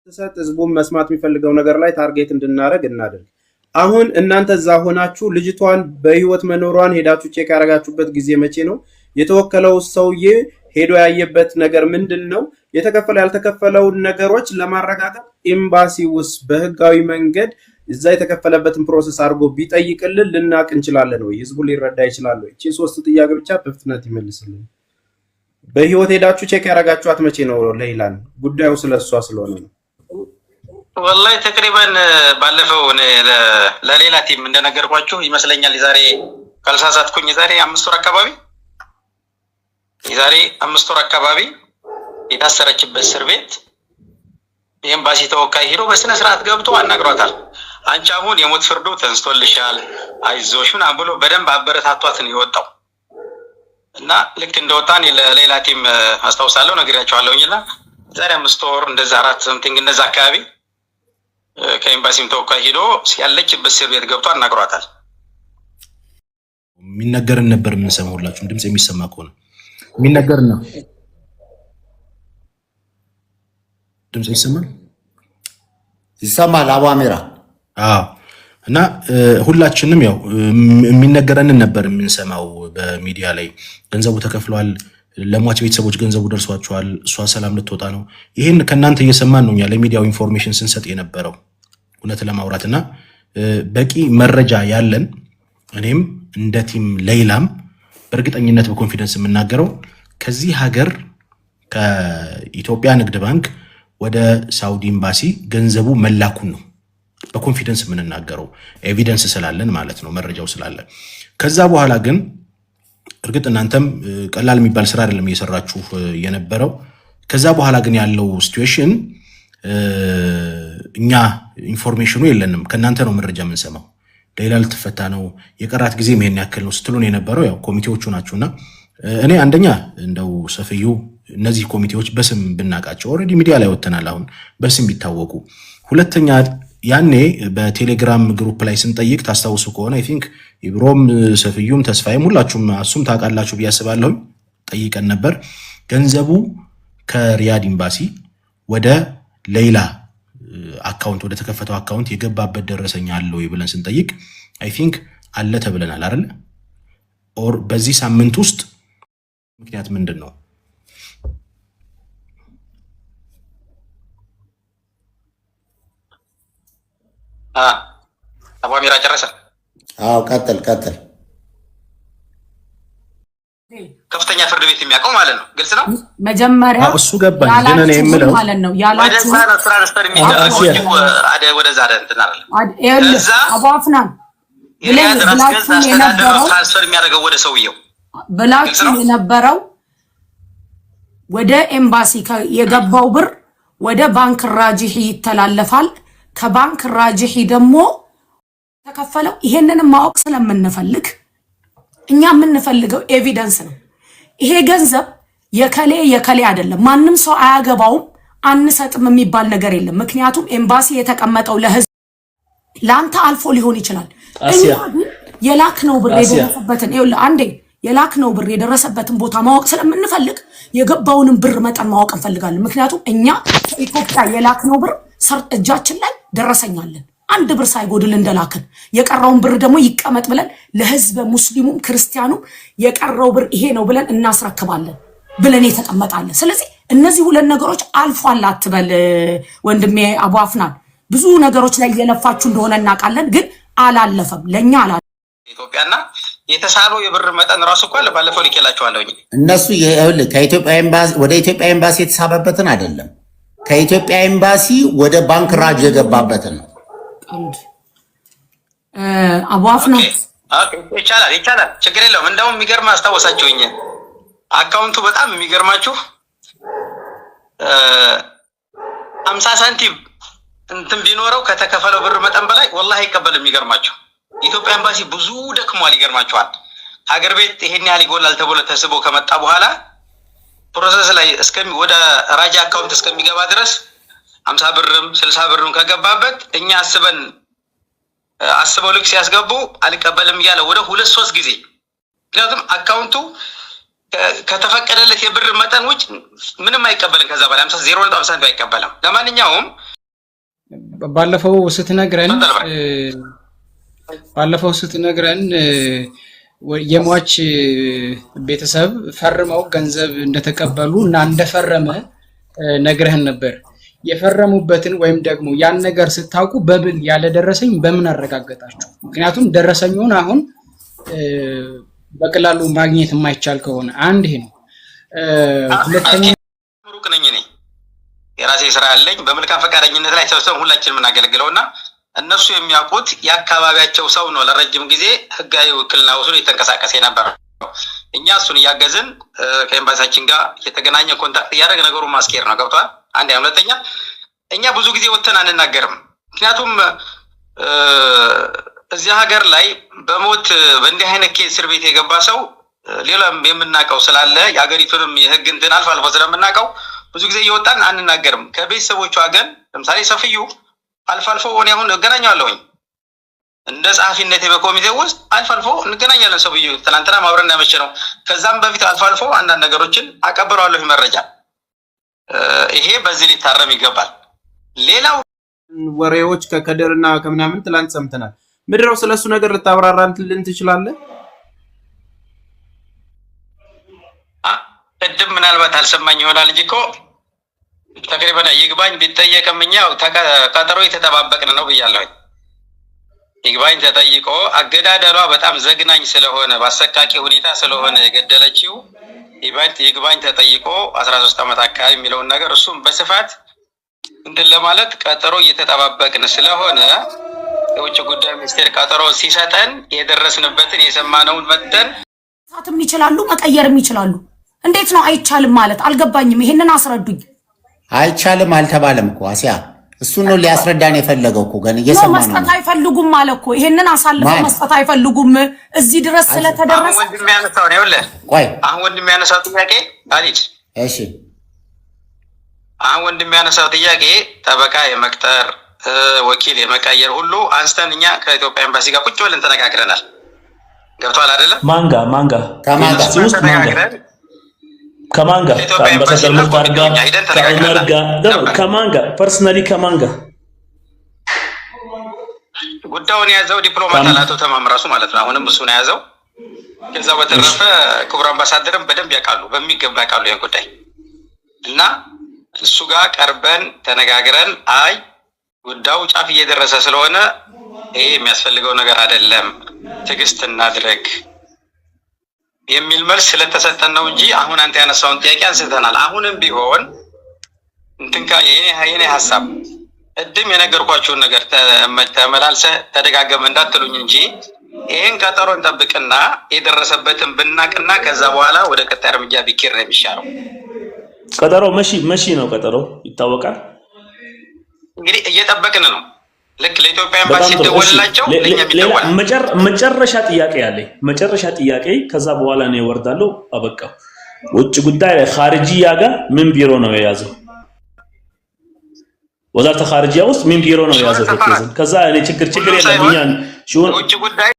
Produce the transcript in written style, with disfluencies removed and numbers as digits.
ተሰጥ ህዝቡን መስማት የሚፈልገው ነገር ላይ ታርጌት እንድናደርግ እናደርግ። አሁን እናንተ እዛ ሆናችሁ ልጅቷን በህይወት መኖሯን ሄዳችሁ ቼክ ያደረጋችሁበት ጊዜ መቼ ነው? የተወከለው ሰውዬ ሄዶ ያየበት ነገር ምንድነው? የተከፈለ ያልተከፈለውን ነገሮች ለማረጋገጥ ኤምባሲ ውስጥ በህጋዊ መንገድ እዛ የተከፈለበትን ፕሮሰስ አድርጎ ቢጠይቅልን ልናቅ እንችላለን ወይ? ህዝቡ ሊረዳ ይችላል ወይ? እቺ ሶስት ጥያቄ ብቻ በፍጥነት ይመልስልን። በህይወት ሄዳችሁ ቼክ ያደረጋችኋት መቼ ነው? ሌላን ጉዳዩ ስለሷ ስለሆነ ነው። ወላሂ ተቅሪበን ባለፈው ለሌላ ቲም እንደነገርኳችሁ ይመስለኛል ዛሬ ካልሳሳትኩኝ ዛሬ 5 ወር አካባቢ ዛሬ 5 ወር አካባቢ የታሰረችበት እስር ቤት የኤምባሲ ተወካይ ሄዶ በስነ ስርዓት ገብቶ አናግሯታል። አንቺ አሁን የሞት ፍርዱ ተንስቶልሻል አይዞሽ ምናምን ብሎ በደንብ አበረታቷት ነው የወጣው እና ልክ እንደወጣን ለሌላ ቲም አስታውሳለሁ ነግሬያቸዋለሁኝና ዛሬ 5 ወር እንደዛ 4 something እንደዛ አካባቢ ከኤምባሲም ተወካይ ሄዶ ያለችበት እስር ቤት ገብቶ አናግሯታል። የሚነገርን ነበር የምንሰማውላችሁ ድምጽ የሚሰማ ከሆነ የሚነገር ነው። ድምጽ ይሰማል አቡ አሚራ። እና ሁላችንም ያው የሚነገረንን ነበር የምንሰማው በሚዲያ ላይ ገንዘቡ ተከፍሏል፣ ለሟች ቤተሰቦች ገንዘቡ ደርሷቸዋል፣ እሷ ሰላም ልትወጣ ነው። ይሄን ከናንተ እየሰማን ነው ለሚዲያው ኢንፎርሜሽን ስንሰጥ የነበረው እውነት ለማውራትና በቂ መረጃ ያለን እኔም እንደ ቲም ሌላም በእርግጠኝነት በኮንፊደንስ የምናገረው ከዚህ ሀገር ከኢትዮጵያ ንግድ ባንክ ወደ ሳውዲ ኤምባሲ ገንዘቡ መላኩን ነው በኮንፊደንስ የምንናገረው ኤቪደንስ ስላለን ማለት ነው፣ መረጃው ስላለን። ከዛ በኋላ ግን እርግጥ እናንተም ቀላል የሚባል ስራ አይደለም እየሰራችሁ የነበረው። ከዛ በኋላ ግን ያለው ሲቹዌሽን እኛ ኢንፎርሜሽኑ የለንም፣ ከናንተ ነው መረጃ የምንሰማው። ሌላ ልትፈታ ነው የቀራት ጊዜ ይሄን ያክል ነው ስትሉን የነበረው ያው ኮሚቴዎቹ ናችሁና እኔ አንደኛ እንደው ሰፍዩ እነዚህ ኮሚቴዎች በስም ብናቃቸው ኦሬዲ ሚዲያ ላይ ወተናል፣ አሁን በስም ቢታወቁ። ሁለተኛ ያኔ በቴሌግራም ግሩፕ ላይ ስንጠይቅ ታስታውሱ ከሆነ አይ ቲንክ ኢብሮም ሰፍዩም ተስፋዬም ሁላችሁም እሱም ታውቃላችሁ ብዬ አስባለሁ ጠይቀን ነበር። ገንዘቡ ከሪያድ ኤምባሲ ወደ ሌላ አካውንት ወደ ተከፈተው አካውንት የገባበት ደረሰኛ አለው ብለን ስንጠይቅ አይ ቲንክ አለ ተብለናል አይደል? ኦር በዚህ ሳምንት ውስጥ ምክንያት ምንድን ነው? አቡ አሚራ ጨረሰ? አዎ ቀጥል። ከፍተኛ ፍርድ ቤት የሚያውቀው ማለት ነው። ግልጽ ነው። መጀመሪያ እሱ ገባኝ ግን እኔ የምለው ማለት ነው ያላችሁ ትራንስፈር የሚያደርገው ወደ ሰውየው ብላችሁ የነበረው ወደ ኤምባሲ የገባው ብር ወደ ባንክ ራጂሂ ይተላለፋል። ከባንክ ራጂሂ ደግሞ ተከፈለው። ይሄንንም ማወቅ ስለምንፈልግ እኛ የምንፈልገው ኤቪደንስ ነው። ይሄ ገንዘብ የከሌ አይደለም፣ ማንም ሰው አያገባውም፣ አንሰጥም የሚባል ነገር የለም። ምክንያቱም ኤምባሲ የተቀመጠው ለህዝብ ላንተ አልፎ ሊሆን ይችላል። እኛ ግን የላክነው ብር የደረሰበትን የላክነው ብር የደረሰበትን ቦታ ማወቅ ስለምንፈልግ የገባውንም ብር መጠን ማወቅ እንፈልጋለን። ምክንያቱም እኛ ከኢትዮጵያ የላክነው ብር እጃችን ላይ ደረሰኛለን፣ አንድ ብር ሳይጎድል እንደላክን የቀረውን ብር ደግሞ ይቀመጥ ብለን ለህዝብ ሙስሊሙም ክርስቲያኑም የቀረው ብር ይሄ ነው ብለን እናስረክባለን ብለን የተቀመጣለን። ስለዚህ እነዚህ ሁለት ነገሮች አልፏል አትበል ወንድሜ አቡ አፍናን። ብዙ ነገሮች ላይ እየለፋችሁ እንደሆነ እናውቃለን፣ ግን አላለፈም ለኛ ኢትዮጵያና የተሳለው የብር መጠን ራሱ እኮ ባለፈው ልኬላችኋለሁ። እነሱ ከኢትዮጵያ ኤምባሲ ወደ ኢትዮጵያ ኤምባሲ የተሳበበትን አይደለም፣ ከኢትዮጵያ ኤምባሲ ወደ ባንክ ራጅ የገባበትን ነው። አቡ አፍናን ይቻላል፣ ችግር የለውም። እንደውም የሚገርም አስታወሳችሁኝ። አካውንቱ በጣም የሚገርማችሁ 50 ሳንቲም እንትን ቢኖረው ከተከፈለው ብር መጠን በላይ ወላሂ አይቀበልም። የሚገርማችሁ ኢትዮጵያ ኤምባሲ ብዙ ደክሟል። ይገርማችኋል። ሀገር ቤት ይሄን ያህል ይጎላል ተብሎ ተስቦ ከመጣ በኋላ ፕሮሰስ ላይ ወደ ራጃ አካውንት እስከሚገባ ድረስ 50 ብርም 60 ብርም ከገባበት እኛ አስበው ልክ ሲያስገቡ አልቀበልም እያለ ወደ 2-3 ጊዜ። ምክንያቱም አካውንቱ ከተፈቀደለት የብር መጠን ውጭ ምንም አይቀበልም። ከዛ በላይ 0.50 አይቀበልም። ለማንኛውም ባለፈው ስትነግረን የሟች ቤተሰብ ፈርመው ገንዘብ እንደተቀበሉ እና እንደፈረመ ነግረህን ነበር። የፈረሙበትን ወይም ደግሞ ያን ነገር ስታውቁ በምን ያለ ደረሰኝ በምን አረጋገጣችሁ? ምክንያቱም ደረሰኙን አሁን በቀላሉ ማግኘት የማይቻል ከሆነ አንድ ይሄ ነው። ሁለተኛ ሩቅ ነኝ እኔ የራሴ ስራ አለኝ። በመልካም ፈቃደኝነት ላይ ሰብሰብ ሁላችንም እናገለግለውና እነሱ የሚያውቁት የአካባቢያቸው ሰው ነው። ለረጅም ጊዜ ህጋዊ ውክልና ወስዶ የተንቀሳቀሰ ነበር። እኛ እሱን እያገዝን ከኤምባሲያችን ጋር የተገናኘ ኮንታክት እያደረግ ነገሩን ማስኬር ነው። ገብቷል? አንድ ሁለተኛ እኛ ብዙ ጊዜ ወጥተን አንናገርም። ምክንያቱም እዚህ ሀገር ላይ በሞት በእንዲህ አይነት ኬስ እስር ቤት የገባ ሰው ሌላም የምናውቀው ስላለ የሀገሪቱንም የህግ እንትን አልፎ አልፎ ስለምናውቀው ብዙ ጊዜ እየወጣን አንናገርም። ከቤተሰቦቿ ግን ለምሳሌ ሰፍዩ አልፎ አልፎ እኔ አሁን እገናኛለሁኝ እንደ ጸሐፊነቴ በኮሚቴ ውስጥ አልፎ አልፎ እንገናኛለን። ሰውዬ ትናንትና ማብረን ያመቸ ነው። ከዛም በፊት አልፎ አልፎ አንዳንድ ነገሮችን አቀብረዋለሁ መረጃ። ይሄ በዚህ ሊታረም ይገባል። ሌላው ወሬዎች ከከደርና ከምናምን ትላንት ሰምተናል። ምድረው ስለሱ ነገር ልታብራራልን ትችላለህ? ቅድም ምናልባት አልሰማኝ ይሆናል እንጂ እኮ ተቅሪበን ይግባኝ ቢጠየቅም እኛው ቀጠሮ የተጠባበቅን ነው ብያለሁ። ይግባኝ ተጠይቆ አገዳደሏ በጣም ዘግናኝ ስለሆነ በአሰቃቂ ሁኔታ ስለሆነ የገደለችው ይግባኝ ተጠይቆ 13 ዓመት አካባቢ የሚለውን ነገር እሱም በስፋት እንትን ለማለት ቀጠሮ እየተጠባበቅን ስለሆነ የውጭ ጉዳይ ሚኒስቴር ቀጠሮ ሲሰጠን የደረስንበትን የሰማነውን መተን ሳትም ይችላሉ መቀየርም ይችላሉ። እንዴት ነው አይቻልም ማለት አልገባኝም። ይሄንን አስረዱኝ። አይቻልም አልተባለም እኮ አሲያ፣ እሱ ነው ሊያስረዳን የፈለገው እኮ ገና እየሰማነው ነው። መስጠት አይፈልጉም ማለት እኮ ይሄንን አሳልፈው መስጠት አይፈልጉም እዚህ ድረስ ስለተደረሰ። ወንድም ያነሳው ነው ይኸውልህ። አሁን ወንድም ያነሳው ጥያቄ አሊት፣ እሺ አሁን ወንድም ያነሳው ጥያቄ ጠበቃ የመቅጠር ወኪል የመቀየር ሁሉ አንስተን እኛ ከኢትዮጵያ ኤምባሲ ጋር ቁጭ ብለን ተነጋግረናል። ገብቷል አይደለም? ማንጋ ከማን ጋር ከአምባሳደር ሙፍታር ጋር ከዑመር ጋር ከማን ጋር ፐርሰናሊ ከማን ጋር ጉዳዩን የያዘው ዲፕሎማት አቶ ተማም ራሱ ማለት ነው። አሁንም እሱ ነው የያዘው። ከዛ በተረፈ ክቡር አምባሳደርም በደንብ ያውቃሉ፣ በሚገባ ያውቃሉ ይሄን ጉዳይ እና እሱ ጋር ቀርበን ተነጋግረን አይ ጉዳዩ ጫፍ እየደረሰ ስለሆነ ይሄ የሚያስፈልገው ነገር አይደለም፣ ትዕግስት እናድርግ የሚል መልስ ስለተሰጠን ነው እንጂ አሁን አንተ ያነሳውን ጥያቄ አንስተናል። አሁንም ቢሆን እንትን የኔ ሐሳብ እድም የነገርኳችሁን ነገር ተመላልሰ ተደጋገመ እንዳትሉኝ እንጂ ይሄን ቀጠሮ እንጠብቅና የደረሰበትን ብናቅና ከዛ በኋላ ወደ ቀጣይ እርምጃ ቢኬድ ነው የሚሻለው። ቀጠሮ መቼ ነው? ቀጠሮ ይታወቃል። እንግዲህ እየጠበቅን ነው። ልክ ለኢትዮጵያ ኤምባሲ ደወልላቸው መጨረሻ ጥያቄ አለኝ። መጨረሻ ጥያቄ ከዛ በኋላ ነው ይወርዳለሁ። አበቃ። ውጭ ጉዳይ ኻርጂያ ጋር ምን ቢሮ ነው የያዘው? ወዛርተ ኻርጂያ ውስጥ ምን ቢሮ ነው የያዘው? ከዛ እኔ ችግር የለም። እኛ ውጭ ጉዳይ